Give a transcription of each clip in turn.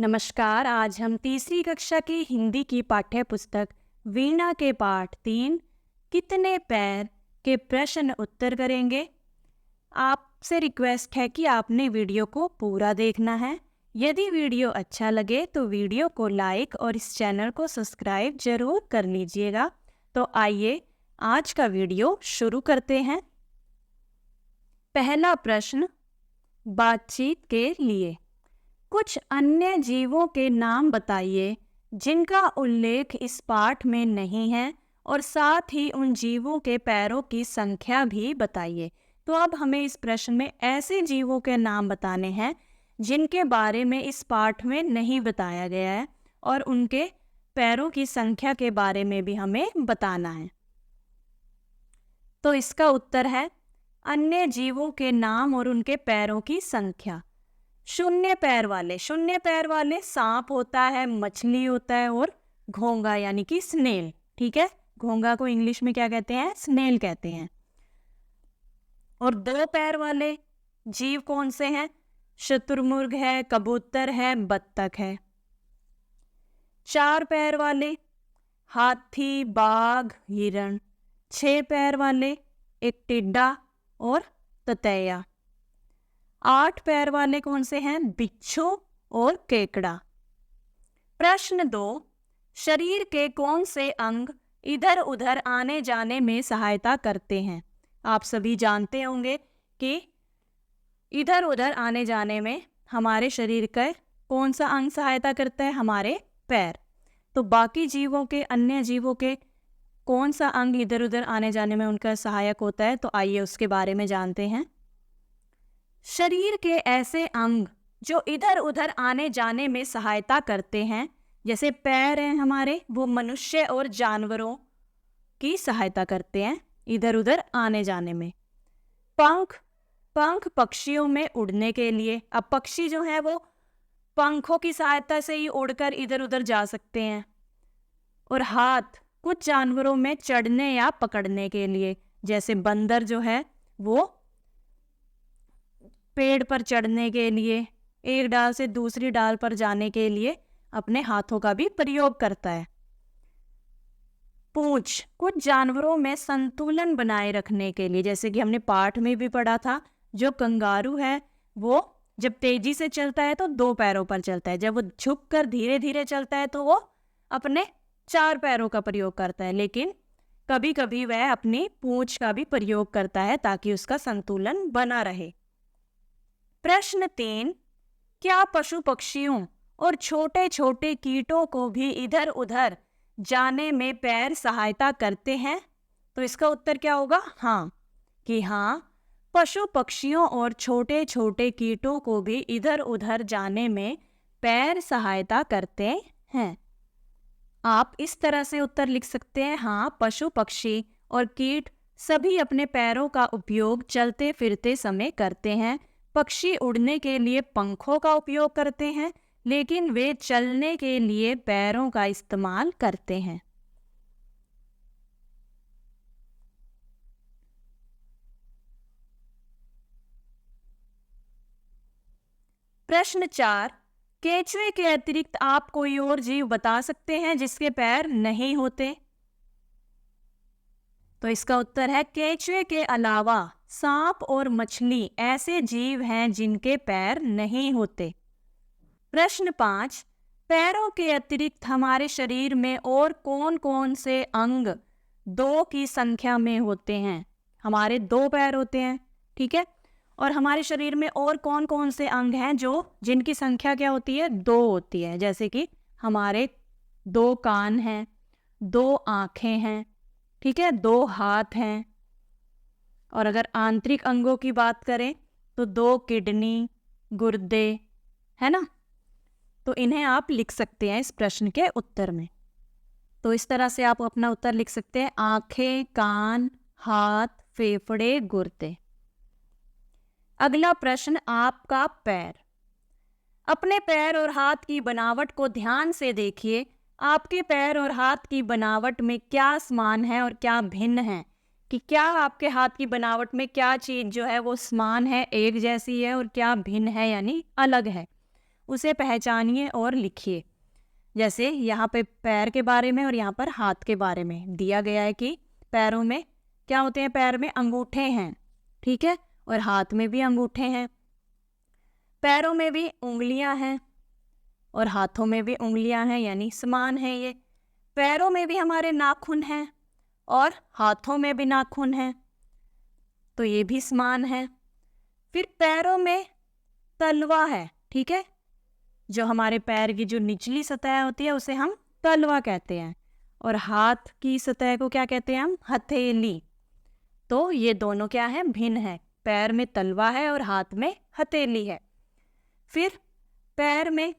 नमस्कार। आज हम तीसरी कक्षा की हिंदी की पाठ्य पुस्तक वीणा के पाठ 3 कितने पैर के प्रश्न उत्तर करेंगे। आपसे रिक्वेस्ट है कि आपने वीडियो को पूरा देखना है। यदि वीडियो अच्छा लगे तो वीडियो को लाइक और इस चैनल को सब्सक्राइब जरूर कर लीजिएगा। तो आइए आज का वीडियो शुरू करते हैं। पहला प्रश्न, बातचीत के लिए कुछ अन्य जीवों के नाम बताइए जिनका उल्लेख इस पाठ में नहीं है और साथ ही उन जीवों के पैरों की संख्या भी बताइए। तो अब हमें इस प्रश्न में ऐसे जीवों के नाम बताने हैं जिनके बारे में इस पाठ में नहीं बताया गया है और उनके पैरों की संख्या के बारे में भी हमें बताना है। तो इसका उत्तर है अन्य जीवों के नाम और उनके पैरों की संख्या। शून्य पैर वाले सांप होता है, मछली होता है और घोंगा यानी कि स्नेल। ठीक है, घोंगा को इंग्लिश में क्या कहते हैं? स्नेल कहते हैं। और दो पैर वाले जीव कौन से हैं? शुतुरमुर्ग है, कबूतर है, बत्तख है। चार पैर वाले हाथी, बाघ, हिरण। छह पैर वाले एक टिड्डा और ततैया। आठ पैर वाले कौन से हैं? बिच्छू और केकड़ा। प्रश्न 2, शरीर के कौन से अंग इधर उधर आने जाने में सहायता करते हैं? आप सभी जानते होंगे कि इधर उधर आने जाने में हमारे शरीर का कौन सा अंग सहायता करता है? हमारे पैर। तो बाकी जीवों के, अन्य जीवों के कौन सा अंग इधर उधर आने जाने में उनका सहायक होता है? तो आइए उसके बारे में जानते हैं। शरीर के ऐसे अंग जो इधर उधर आने जाने में सहायता करते हैं, जैसे पैर हैं हमारे, वो मनुष्य और जानवरों की सहायता करते हैं इधर उधर आने जाने में। पंख पक्षियों में उड़ने के लिए। अब पक्षी जो है वो पंखों की सहायता से ही उड़कर इधर उधर जा सकते हैं। और हाथ कुछ जानवरों में चढ़ने या पकड़ने के लिए, जैसे बंदर जो है वो पेड़ पर चढ़ने के लिए, एक डाल से दूसरी डाल पर जाने के लिए अपने हाथों का भी प्रयोग करता है। पूंछ कुछ जानवरों में संतुलन बनाए रखने के लिए, जैसे कि हमने पाठ में भी पढ़ा था, जो कंगारू है वो जब तेजी से चलता है तो दो पैरों पर चलता है, जब वो झुककर धीरे धीरे चलता है तो वो अपने चार पैरों का प्रयोग करता है, लेकिन कभी कभी वह अपनी पूंछ का भी प्रयोग करता है ताकि उसका संतुलन बना रहे। प्रश्न 3, क्या पशु पक्षियों और छोटे छोटे कीटों को भी इधर उधर जाने में पैर सहायता करते हैं? तो इसका उत्तर क्या होगा? हाँ, कि हाँ, पशु पक्षियों और छोटे छोटे कीटों को भी इधर उधर जाने में पैर सहायता करते हैं। आप इस तरह से उत्तर लिख सकते हैं, हाँ, पशु पक्षी और कीट सभी अपने पैरों का उपयोग चलते फिरते समय करते हैं। पक्षी उड़ने के लिए पंखों का उपयोग करते हैं, लेकिन वे चलने के लिए पैरों का इस्तेमाल करते हैं। प्रश्न 4, केंचुए के अतिरिक्त आप कोई और जीव बता सकते हैं जिसके पैर नहीं होते? तो इसका उत्तर है केंचुए के अलावा सांप और मछली ऐसे जीव हैं जिनके पैर नहीं होते। प्रश्न 5, पैरों के अतिरिक्त हमारे शरीर में और कौन कौन से अंग दो की संख्या में होते हैं? हमारे दो पैर होते हैं, ठीक है, और हमारे शरीर में और कौन कौन से अंग हैं जिनकी संख्या क्या होती है? दो होती है। जैसे कि हमारे दो कान हैं, दो आंखें हैं, ठीक है, दो हाथ हैं। और अगर आंतरिक अंगों की बात करें तो दो किडनी, गुर्दे, है ना। तो इन्हें आप लिख सकते हैं इस प्रश्न के उत्तर में। तो इस तरह से आप अपना उत्तर लिख सकते हैं, आंखें, कान, हाथ, फेफड़े, गुर्दे। अगला प्रश्न, आपका पैर। अपने पैर और हाथ की बनावट को ध्यान से देखिए। आपके पैर और हाथ की बनावट में क्या समान है और क्या भिन्न है? कि क्या आपके हाथ की बनावट में क्या चीज जो है वो समान है, एक जैसी है, और क्या भिन्न है यानी अलग है। उसे पहचानिए और लिखिए। जैसे यहाँ पे पैर के बारे में और यहाँ पर हाथ के बारे में दिया गया है कि पैरों में क्या होते हैं, पैर में अंगूठे हैं, ठीक है, और हाथ में भी अंगूठे हैं। पैरों में भी उंगलियां हैं और हाथों में भी उंगलियां हैं, यानी समान है ये। पैरों में भी हमारे नाखून हैं और हाथों में भी नाखून हैं, तो ये भी समान है। फिर पैरों में तलवा है, ठीक है, जो हमारे पैर की जो निचली सतह होती है उसे हम तलवा कहते हैं, और हाथ की सतह को क्या कहते हैं हम, हथेली। तो ये दोनों क्या है, भिन्न है। पैर में तलवा है और हाथ में हथेली है। फिर पैर में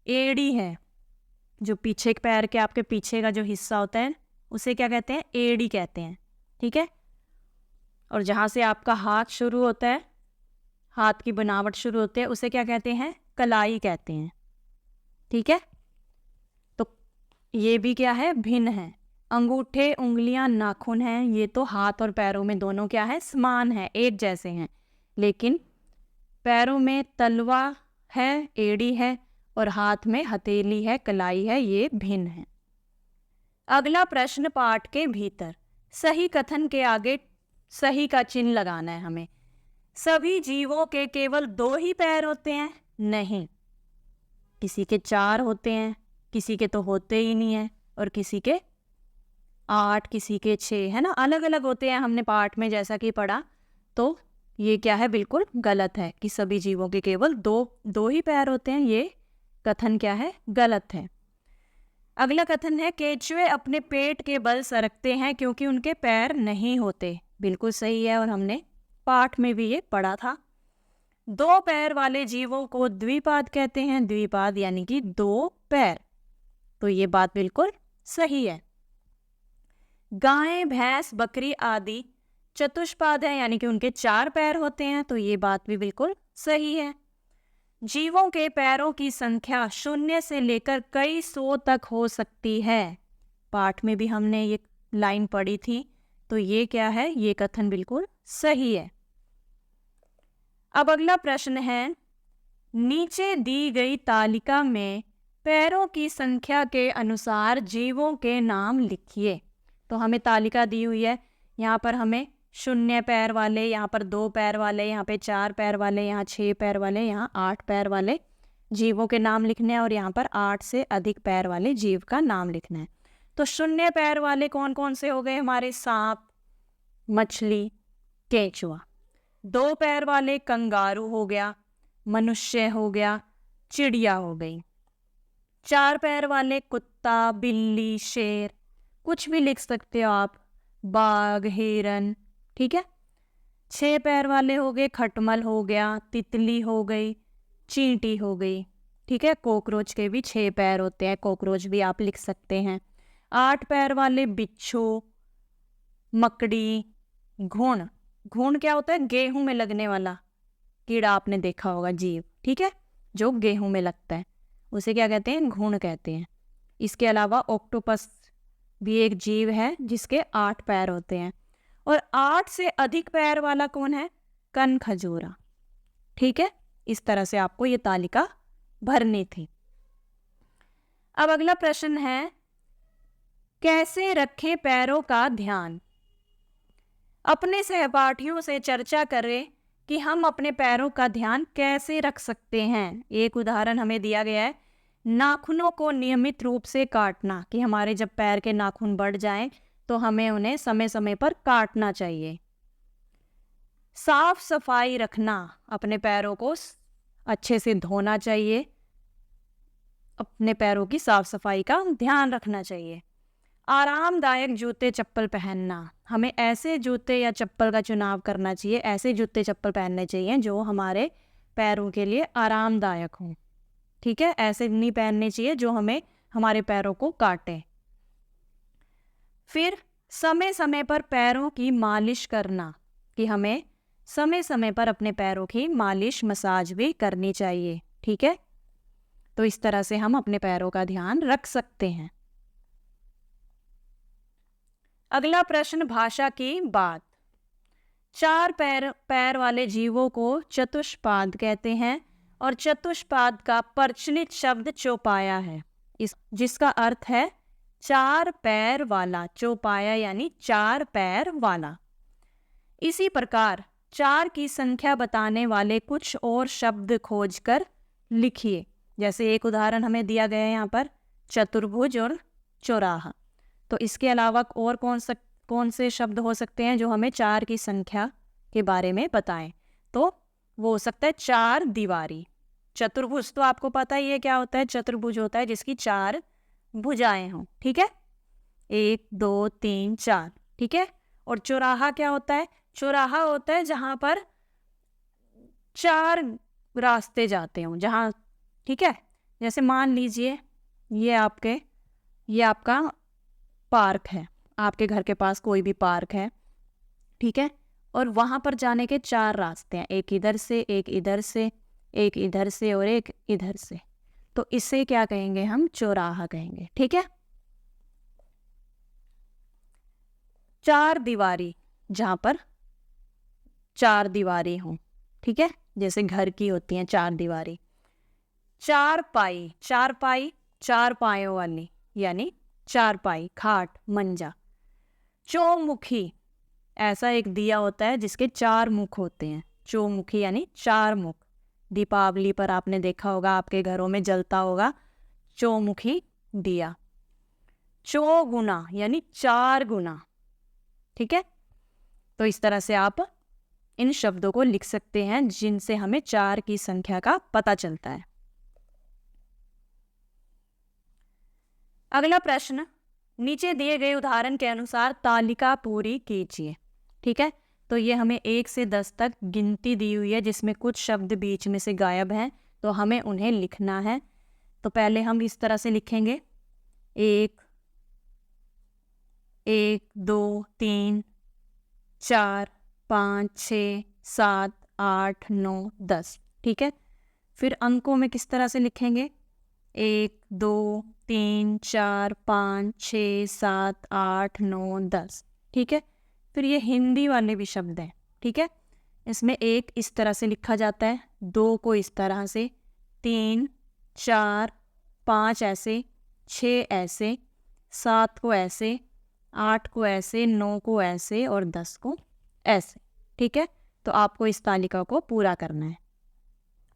एड़ी है, जो पीछे के पैर के आपके पीछे का जो हिस्सा होता है उसे क्या कहते हैं, एड़ी कहते हैं, ठीक है। और जहाँ से आपका हाथ शुरू होता है, हाथ की बनावट शुरू होती है, उसे क्या कहते हैं, कलाई कहते हैं, ठीक है। तो ये भी क्या है, भिन्न है। अंगूठे, उंगलियां, नाखून हैं, ये तो हाथ और पैरों में दोनों क्या है, समान है, एक जैसे हैं। लेकिन पैरों में तलवा है, एड़ी है, और हाथ में हथेली है, कलाई है, ये भिन्न है। अगला प्रश्न, पाठ के भीतर सही कथन के आगे सही का चिन्ह लगाना है हमें। सभी जीवों के केवल 2 ही पैर होते हैं? नहीं, किसी के 4 होते हैं, किसी के तो होते ही नहीं है, और किसी के 8, किसी के 6, है ना, अलग अलग होते हैं, हमने पाठ में जैसा कि पढ़ा। तो ये क्या है, बिल्कुल गलत है कि सभी जीवों के केवल दो ही पैर होते हैं। ये कथन क्या है, गलत है। अगला कथन है, केंचुए अपने पेट के बल सरकते हैं क्योंकि उनके पैर नहीं होते। बिल्कुल सही है, और हमने पाठ में भी ये पढ़ा था। 2 पैर वाले जीवों को द्विपाद कहते हैं, द्विपाद यानी कि 2 पैर। तो ये बात बिल्कुल सही है। गाय, भैंस, बकरी आदि चतुष्पाद है, यानी कि उनके 4 पैर होते हैं, तो ये बात भी बिल्कुल सही है। जीवों के पैरों की संख्या 0 से लेकर कई 100 तक हो सकती है। पाठ में भी हमने ये लाइन पढ़ी थी, तो ये क्या है, ये कथन बिल्कुल सही है। अब अगला प्रश्न है, नीचे दी गई तालिका में पैरों की संख्या के अनुसार जीवों के नाम लिखिए। तो हमें तालिका दी हुई है, यहाँ पर हमें 0 पैर वाले, यहाँ पर 2 पैर वाले, यहाँ पे 4 पैर वाले, यहाँ 6 पैर वाले, यहाँ 8 पैर वाले जीवों के नाम लिखने हैं, और यहाँ पर 8 से अधिक पैर वाले जीव का नाम लिखना है। तो 0 पैर वाले कौन कौन से हो गए हमारे, सांप, मछली, केंचुआ। 2 पैर वाले कंगारू हो गया, मनुष्य हो गया, चिड़िया हो गई। 4 पैर वाले कुत्ता, बिल्ली, शेर, कुछ भी लिख सकते हो आप, बाघ, हिरन, ठीक है। 6 पैर वाले हो गए, खटमल हो गया, तितली हो गई, चींटी हो गई, ठीक है। कॉकरोच के भी 6 पैर होते हैं, कॉकरोच भी आप लिख सकते हैं। 8 पैर वाले बिच्छू, मकड़ी, घुन। घुन क्या होता है, गेहूं में लगने वाला कीड़ा, आपने देखा होगा जीव, ठीक है, जो गेहूं में लगता है, उसे क्या कहते हैं, घुन कहते हैं। इसके अलावा ऑक्टोपस भी एक जीव है जिसके 8 पैर होते हैं। और 8 से अधिक पैर वाला कौन है, कनखजूरा, ठीक है। इस तरह से आपको ये तालिका भरनी थी। अब अगला प्रश्न है, कैसे रखें पैरों का ध्यान। अपने सहपाठियों से चर्चा करें कि हम अपने पैरों का ध्यान कैसे रख सकते हैं। एक उदाहरण हमें दिया गया है, नाखूनों को नियमित रूप से काटना, कि हमारे जब पैर के नाखून बढ़ जाएं तो हमें उन्हें समय समय पर काटना चाहिए। साफ सफाई रखना, अपने पैरों को अच्छे से धोना चाहिए, अपने पैरों की साफ सफाई का ध्यान रखना चाहिए। आरामदायक जूते चप्पल पहनना, हमें ऐसे जूते या चप्पल का चुनाव करना चाहिए, ऐसे जूते चप्पल पहनने चाहिए जो हमारे पैरों के लिए आरामदायक हों, ठीक है। ऐसे नहीं पहनने चाहिए जो हमें हमारे पैरों को काटे। फिर समय समय पर पैरों की मालिश करना, कि हमें समय समय पर अपने पैरों की मालिश, मसाज भी करनी चाहिए, ठीक है। तो इस तरह से हम अपने पैरों का ध्यान रख सकते हैं। अगला प्रश्न, भाषा की बात। 4 पैर वाले जीवों को चतुष्पाद कहते हैं और चतुष्पाद का प्रचलित शब्द चौपाया है, जिसका अर्थ है चार पैर वाला। चौपाया यानी चार पैर वाला। इसी प्रकार चार की संख्या बताने वाले कुछ और शब्द खोजकर लिखिए। जैसे एक उदाहरण हमें दिया गया है यहाँ पर, चतुर्भुज और चौराहा। तो इसके अलावा और कौन से शब्द हो सकते हैं जो हमें चार की संख्या के बारे में बताएं? तो वो हो सकता है चार दीवारी। चतुर्भुज तो आपको पता ही है क्या होता है, चतुर्भुज होता है जिसकी चार भुजाएं हों, ठीक है, 1 2 3 4, ठीक है। और चौराहा क्या होता है? चौराहा होता है जहां पर चार रास्ते जाते हों, जहां, ठीक है। जैसे मान लीजिए ये आपका पार्क है, आपके घर के पास कोई भी पार्क है, ठीक है, और वहां पर जाने के चार रास्ते हैं, एक इधर से, एक इधर से, एक इधर से और एक इधर से। तो इसे क्या कहेंगे? हम चौराहा कहेंगे, ठीक है। चार दीवारी, जहां पर चार दीवारी हों, ठीक है, जैसे घर की होती हैं चार दीवारी। चार पाई, चार पाई चार पायों वाली, यानी चार पाई, खाट, मंजा। चौमुखी, ऐसा एक दिया होता है जिसके चार मुख होते हैं, चौमुखी यानी चार मुख। दीपावली पर आपने देखा होगा, आपके घरों में जलता होगा चौमुखी दिया। चौगुना यानी चार गुना, ठीक है। तो इस तरह से आप इन शब्दों को लिख सकते हैं जिनसे हमें चार की संख्या का पता चलता है। अगला प्रश्न, नीचे दिए गए उदाहरण के अनुसार तालिका पूरी कीजिए, ठीक है। तो ये हमें 1 से 10 तक गिनती दी हुई है जिसमें कुछ शब्द बीच में से गायब हैं, तो हमें उन्हें लिखना है। तो पहले हम इस तरह से लिखेंगे, 1 1 2 3 4 5 6 7 8 9 10, ठीक है। फिर अंकों में किस तरह से लिखेंगे? 1 2 3 4 5 6 7 8 9 10, ठीक है। फिर ये हिंदी वाले भी शब्द हैं, ठीक है। इसमें 1 इस तरह से लिखा जाता है, 2 को इस तरह से, 3 4 5 ऐसे, 6 ऐसे, 7 को ऐसे, 8 को ऐसे, 9 को ऐसे और 10 को ऐसे, ठीक है। तो आपको इस तालिका को पूरा करना है।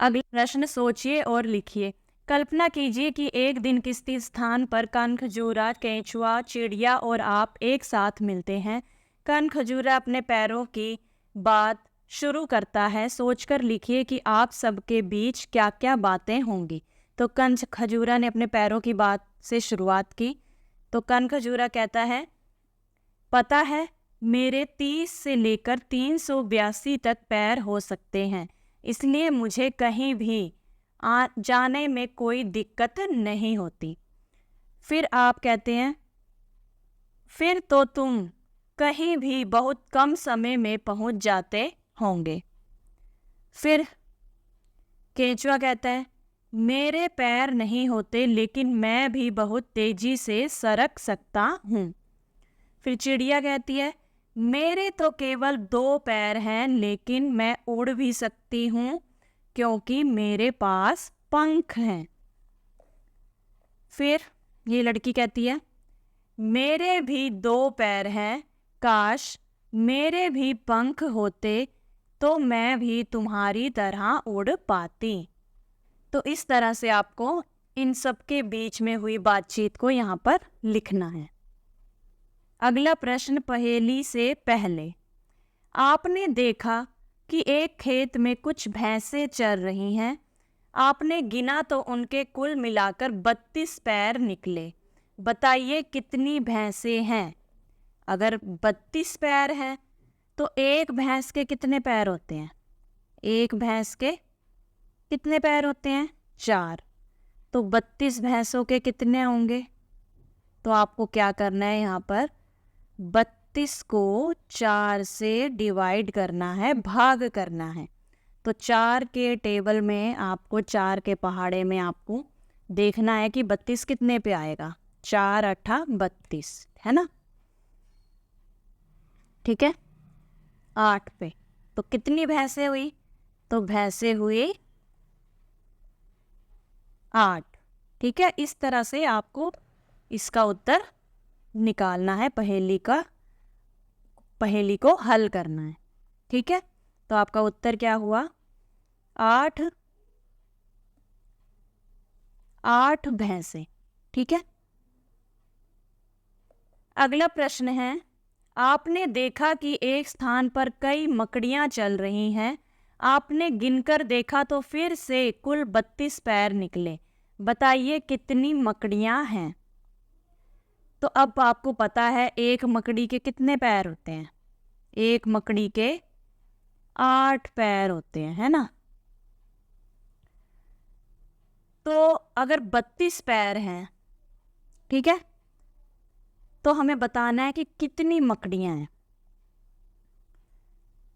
अगला प्रश्न, सोचिए और लिखिए। कल्पना कीजिए कि एक दिन किसी स्थान पर कनखजूरा, केंचुआ, चिड़िया और आप एक साथ मिलते हैं। कनखजूरा अपने पैरों की बात शुरू करता है। सोचकर लिखिए कि आप सबके बीच क्या क्या बातें होंगी। तो कनखजूरा ने अपने पैरों की बात से शुरुआत की। तो कनखजूरा कहता है, पता है मेरे 30 से लेकर 382 तक पैर हो सकते हैं, इसलिए मुझे कहीं भी जाने में कोई दिक्कत नहीं होती। फिर आप कहते हैं, फिर तो तुम कहीं भी बहुत कम समय में पहुंच जाते होंगे। फिर केंचुआ कहता है, मेरे पैर नहीं होते लेकिन मैं भी बहुत तेजी से सरक सकता हूँ। फिर चिड़िया कहती है, मेरे तो केवल 2 पैर हैं लेकिन मैं उड़ भी सकती हूँ क्योंकि मेरे पास पंख हैं। फिर ये लड़की कहती है, मेरे भी 2 पैर हैं, काश मेरे भी पंख होते तो मैं भी तुम्हारी तरह उड़ पाती। तो इस तरह से आपको इन सब के बीच में हुई बातचीत को यहाँ पर लिखना है। अगला प्रश्न, पहेली से पहले आपने देखा कि एक खेत में कुछ भैंसें चर रही हैं। आपने गिना तो उनके कुल मिलाकर 32 पैर निकले। बताइए कितनी भैंसें हैं? अगर 32 पैर हैं तो एक भैंस के कितने पैर होते हैं? एक भैंस के कितने पैर होते हैं? 4। तो 32 भैंसों के कितने होंगे? तो आपको क्या करना है, यहाँ पर 32 को 4 से डिवाइड करना है, भाग करना है। तो 4 के टेबल में आपको, 4 के पहाड़े में आपको देखना है कि 32 कितने पे आएगा। 4 8 32, है ना, ठीक है। 8 पे तो कितनी भैंसें हुई? तो भैंसें हुई 8। ठीक है, इस तरह से आपको इसका उत्तर निकालना है, पहेली को हल करना है। ठीक है, तो आपका उत्तर क्या हुआ? 8 भैंसे। ठीक है, अगला प्रश्न है, आपने देखा कि एक स्थान पर कई मकड़ियां चल रही हैं। आपने गिनकर देखा तो फिर से कुल 32 पैर निकले। बताइए कितनी मकड़ियां हैं? तो अब आपको पता है एक मकड़ी के कितने पैर होते हैं? एक मकड़ी के 8 पैर होते हैं, है ना? तो अगर 32 पैर हैं, ठीक है, तो हमें बताना है कि कितनी मकड़ियां हैं।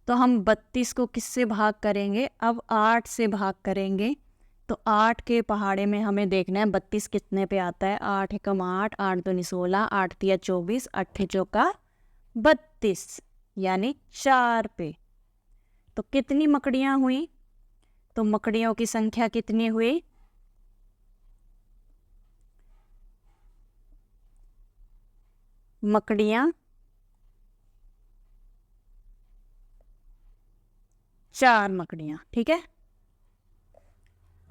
तो हम 32 को किससे भाग करेंगे? अब 8 से भाग करेंगे। तो 8 के पहाड़े में हमें देखना है 32 कितने पे आता है। 8 एकम 8, 8 दूनी 16, 8 तिया 24, 8 चौका 32, यानी 4 पे। तो कितनी मकड़ियां हुई? तो मकड़ियों की संख्या कितनी हुई? मकड़ियां 4 मकड़ियां। ठीक है,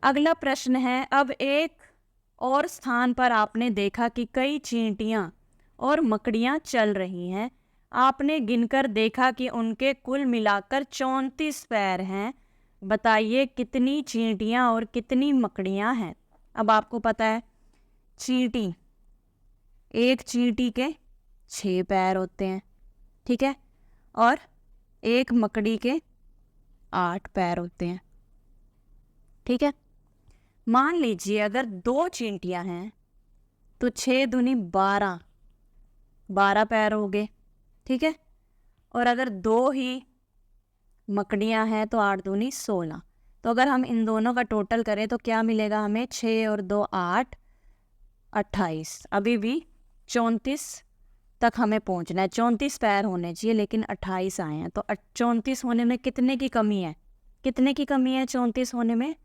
अगला प्रश्न है, अब एक और स्थान पर आपने देखा कि कई चींटियां और मकड़ियां चल रही हैं। आपने गिनकर देखा कि उनके कुल मिलाकर 34 पैर हैं। बताइए कितनी चींटियां और कितनी मकड़ियां हैं? अब आपको पता है चींटी, एक चींटी के 6 पैर होते हैं। ठीक है, और एक मकड़ी के 8 पैर होते हैं। ठीक है, मान लीजिए अगर 2 चींटियां हैं तो 6 दूनी 12 पैर हो गए। ठीक है, और अगर 2 ही मकड़ियां हैं तो 8 दूनी 16। तो अगर हम इन दोनों का टोटल करें तो क्या मिलेगा हमें? 6 और 2 8, 28। अभी भी 34 तक हमें पहुंचना है। 34 पैर होने चाहिए लेकिन 28 आए हैं। तो 34 होने में कितने की कमी है? कितने की कमी है 34 होने में?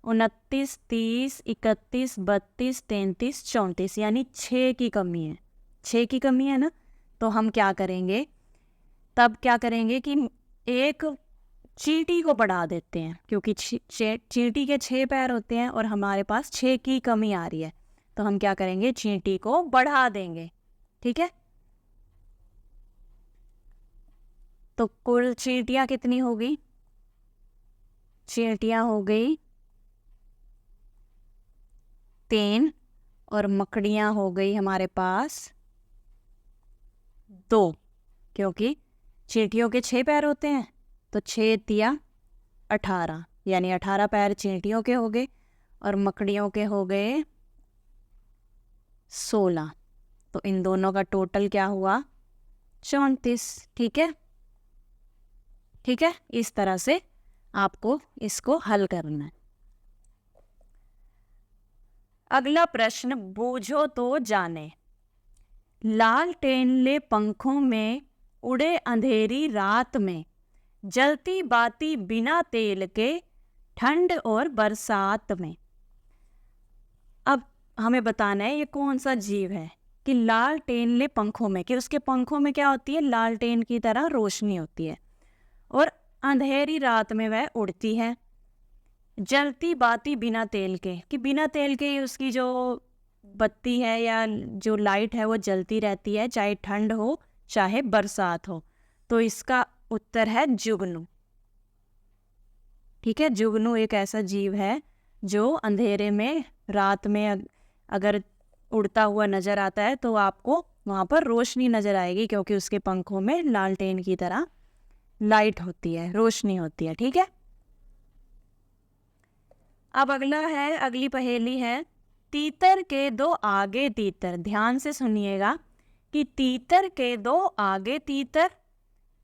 29, 30, 31, 32, 33, 34, यानी 6 की कमी है। 6 की कमी है ना? तो हम क्या करेंगे, तब क्या करेंगे कि एक चींटी को बढ़ा देते हैं, क्योंकि चींटी के 6 पैर होते हैं और हमारे पास 6 की कमी आ रही है। तो हम क्या करेंगे, चींटी को बढ़ा देंगे। ठीक है, तो कुल चींटियां कितनी होगी? चींटियां हो गई 3 और मकड़ियां हो गई हमारे पास 2, क्योंकि चींटियों के 6 पैर होते हैं। तो 6 तिया 18, यानी 18 पैर चींटियों के हो गए और मकड़ियों के हो गए 16। तो इन दोनों का टोटल क्या हुआ? 34। ठीक है, ठीक है, इस तरह से आपको इसको हल करना है। अगला प्रश्न, बूझो तो जाने। लालटेन ले पंखों में उड़े अंधेरी रात में, जलती बाती बिना तेल के, ठंड और बरसात में। अब हमें बताना है ये कौन सा जीव है कि लालटेन ले पंखों में, कि उसके पंखों में क्या होती है? लालटेन की तरह रोशनी होती है और अंधेरी रात में वह उड़ती है। जलती बाती बिना तेल के, कि बिना तेल के उसकी जो बत्ती है या जो लाइट है वो जलती रहती है, चाहे ठंड हो चाहे बरसात हो। तो इसका उत्तर है जुगनू। ठीक है, जुगनू एक ऐसा जीव है जो अंधेरे में रात में अगर उड़ता हुआ नजर आता है तो आपको वहाँ पर रोशनी नजर आएगी, क्योंकि उसके पंखों में लालटेन की तरह लाइट होती है, रोशनी होती है। ठीक है, अब अगली पहेली है, तीतर के 2 आगे तीतर। ध्यान से सुनिएगा कि तीतर के 2 आगे तीतर,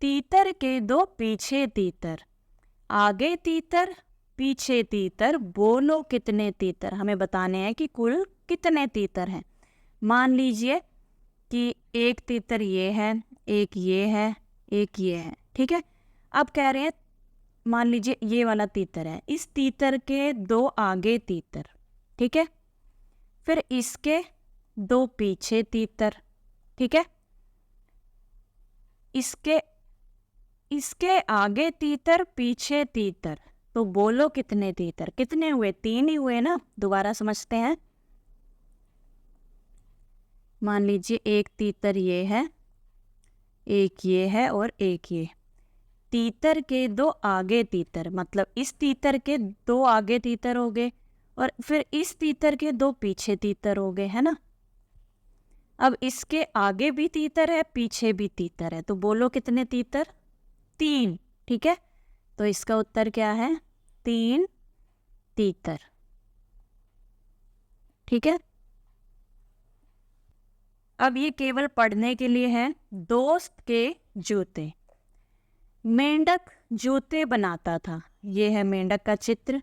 तीतर के 2 पीछे तीतर, आगे तीतर पीछे तीतर, बोलो कितने तीतर? हमें बताने हैं कि कुल कितने तीतर हैं। मान लीजिए कि एक तीतर ये है, एक ये है, एक ये है। ठीक है, अब कह रहे हैं मान लीजिए ये वाला तीतर है, इस तीतर के 2 आगे तीतर। ठीक है। फिर इसके 2 पीछे तीतर, ठीक है। इसके आगे तीतर, पीछे तीतर, तो बोलो कितने तीतर? कितने हुए? 3 ही हुए ना। दोबारा समझते हैं। मान लीजिए एक तीतर ये है, एक ये है और एक ये। तीतर के 2 आगे तीतर, मतलब इस तीतर के 2 आगे तीतर हो गए और फिर इस तीतर के 2 पीछे तीतर हो गए, है ना। अब इसके आगे भी तीतर है, पीछे भी तीतर है, तो बोलो कितने तीतर? 3, ठीक है। तो इसका उत्तर क्या है? 3 तीतर, ठीक है। अब ये केवल पढ़ने के लिए है। दोस्त के जूते। मेंढक जूते बनाता था। ये है मेंढक का चित्र।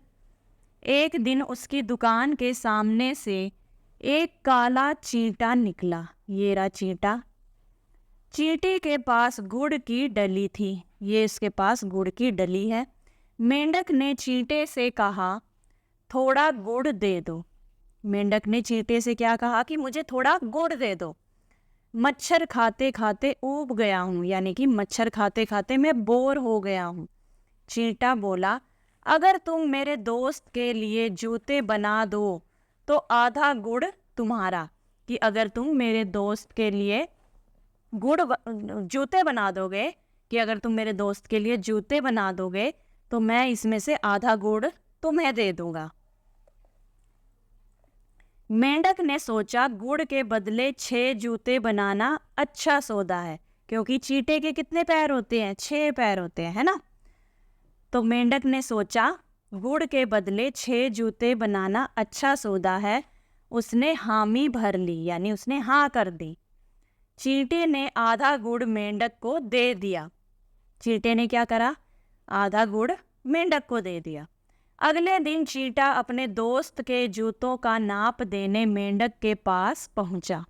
एक दिन उसकी दुकान के सामने से एक काला चींटा निकला। ये रहा चींटा। चींटे के पास गुड़ की डली थी। ये इसके पास गुड़ की डली है। मेंढक ने चींटे से कहा, थोड़ा गुड़ दे दो। मेंढक ने चींटे से क्या कहा? कि मुझे थोड़ा गुड़ दे दो। मच्छर खाते खाते ऊब गया हूँ, यानी कि मच्छर खाते खाते मैं बोर हो गया हूँ। चींटा बोला, अगर तुम मेरे दोस्त के लिए जूते बना दो तो आधा गुड़ तुम्हारा। कि अगर तुम मेरे दोस्त के लिए जूते बना दोगे, कि अगर तुम मेरे दोस्त के लिए जूते बना दोगे तो मैं इसमें से आधा गुड़ तुम्हें दे दूंगा। मेंढक ने सोचा, गुड़ के बदले 6 जूते बनाना अच्छा सौदा है, क्योंकि चींटे के कितने पैर होते हैं? 6 पैर होते हैं, है ना। तो मेंढक ने सोचा गुड़ के बदले 6 जूते बनाना अच्छा सौदा है। उसने हामी भर ली, यानी उसने हाँ कर दी। चींटे ने आधा गुड़ मेंढक को दे दिया। चींटे ने क्या करा? आधा गुड़ मेंढक को दे दिया। अगले दिन चींटा अपने दोस्त के जूतों का नाप देने मेंढक के पास पहुंचा,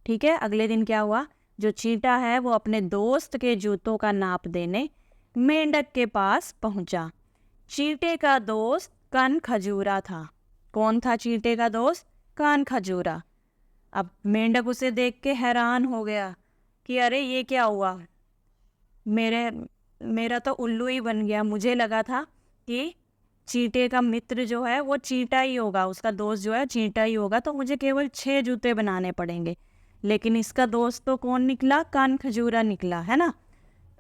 ठीक है। अगले दिन क्या हुआ? जो चींटा है वो अपने दोस्त के जूतों का नाप देने मेंढक के पास पहुंचा। चींटे का दोस्त कान खजूरा था। कौन था चींटे का दोस्त? कान खजूरा। अब मेंढक उसे देख के हैरान हो गया कि अरे ये क्या हुआ, मेरा तो उल्लू ही बन गया। मुझे लगा था कि चींटे का मित्र जो है वो चींटा ही होगा, उसका दोस्त जो है चींटा ही होगा, तो मुझे केवल 6 जूते बनाने पड़ेंगे। लेकिन इसका दोस्त तो कौन निकला? कान खजूरा निकला, है ना।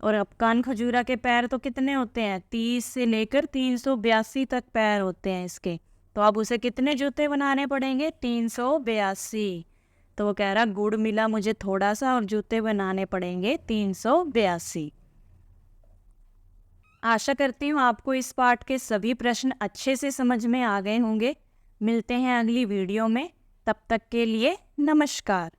और अब कान खजूरा के पैर तो कितने होते हैं? 30 से लेकर 382 तक पैर होते हैं इसके। तो अब उसे कितने जूते बनाने पड़ेंगे? 382। तो वो कह रहा गुड़ मिला मुझे थोड़ा सा और जूते बनाने पड़ेंगे 382। आशा करती हूँ आपको इस पाठ के सभी प्रश्न अच्छे से समझ में आ गए होंगे। मिलते हैं अगली वीडियो में। तब तक के लिए नमस्कार।